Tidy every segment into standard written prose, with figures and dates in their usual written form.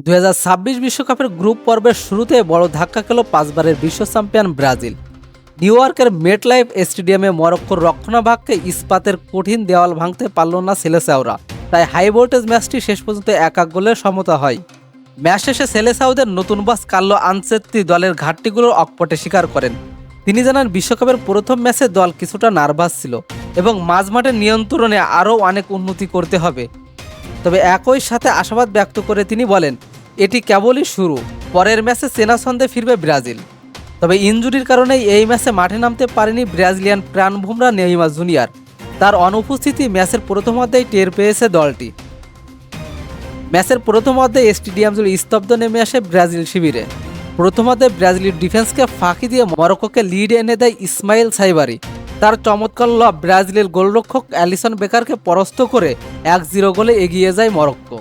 2026 বিশ্বকাপের গ্রুপ পর্বের শুরুতে বড় ধাক্কা খেল পাঁচবারের বিশ্ব চ্যাম্পিয়ন ব্রাজিল। নিউ ইয়র্কের মেটলাইফ স্টেডিয়ামে মরক্কোর রক্ষণাভাগকে ইস্পাতের কঠিন দেওয়াল ভাঙতে পারল না সেলেসাওরা। তাই হাই ভোল্টেজ ম্যাচটি শেষ পর্যন্ত 1-1 গোলে সমতা হয়। ম্যাচ শেষে সেলেসাওদের নতুন বস কার্লো আনচেত্তি দলের ঘাটতিগুলোর অকপটে স্বীকার করেন। তিনি জানান, বিশ্বকাপের প্রথম ম্যাচে দল কিছুটা নার্ভাস ছিল এবং মাঝমাঠের নিয়ন্ত্রণে আরও অনেক উন্নতি করতে হবে। তবে একই সাথে আশাবাদ ব্যক্ত করে তিনি বলেন, এটি কেবলই শুরু, পরের ম্যাচে চেনা ছন্দে ফিরবে ব্রাজিল। তবে ইনজুরির কারণে এই ম্যাচে মাঠে নামতে পারেনি ব্রাজিলিয়ান প্রাণভোমরা নেইমার জুনিয়র। তার অনুপস্থিতি ম্যাচের প্রথমার্ধেই টের পেয়েছে দলটি। ম্যাচের প্রথমার্ধে স্টেডিয়াম জুড়ে স্তব্ধ নেমে আসে ব্রাজিল শিবিরে। প্রথমার্ধে ব্রাজিলের ডিফেন্সকে ফাঁকি দিয়ে মরক্কোকে লিড এনে দেয় ইসমাইল সাইবারি। তার চমৎকার লব ব্রাজিলের গোলরক্ষক অ্যালিসন বেকারকে পরাস্ত করে 1-0 গোলে এগিয়ে যায় মরক্কো।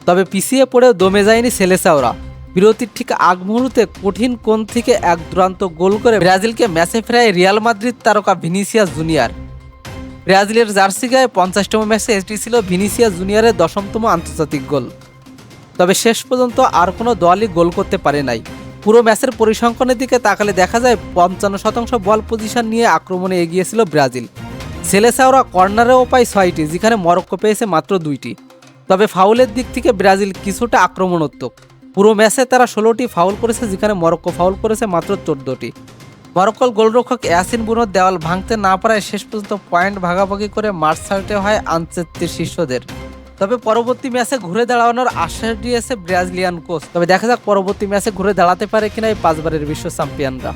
তবে পিছিয়ে পড়েও দমে যায়নি সেলেসাওরা। বিরতির ঠিক আগ মুহূর্তে কঠিন কোণ থেকে এক দুরন্ত গোল করে ব্রাজিলকে ম্যাচে ফেরায় রিয়াল মাদ্রিদ তারকা ভিনিসিয়াস জুনিয়র। ব্রাজিলের জার্সি গায়ে 50তম ম্যাচে এটি ছিল ভিনিসিয়াস জুনিয়রের 10তম আন্তর্জাতিক গোল। তবে শেষ পর্যন্ত আর কোনো দলই গোল করতে পারে নাই। পুরো ম্যাচের পরিসংখ্যানের দিকে তাকালে দেখা যায় 55% বল পজিশন নিয়ে আক্রমণে এগিয়েছিল ব্রাজিল। সেলেসাওরা কর্নারেও পায় 6টি, যেখানে মরক্কো পেয়েছে মাত্র 2টি। তবে ফাউলের দিক থেকে ব্রাজিল কিছুটা আক্রমণাত্মক। পুরো ম্যাচে তারা 16টি ফাউল করেছে, যেখানে মরক্কো ফাউল করেছে মাত্র 14টি। মরক্কোর গোলরক্ষক ইয়াসিন বুনোর দেওয়াল ভাঙতে না পারায় শেষ পর্যন্ত পয়েন্ট ভাগাভাগি করে মাঠ ছাড়তে হয় আনচেত্তির শিষ্যদের। তবে পরবর্তী ম্যাচে ঘুরে দাঁড়ানোর আশ্বাস দিয়েছে ব্রাজিলিয়ান কোচ। তবে দেখা যাক পরবর্তী ম্যাচে ঘুরে দাঁড়াতে পারে কিনা এই পাঁচবারের বিশ্ব চ্যাম্পিয়নরা।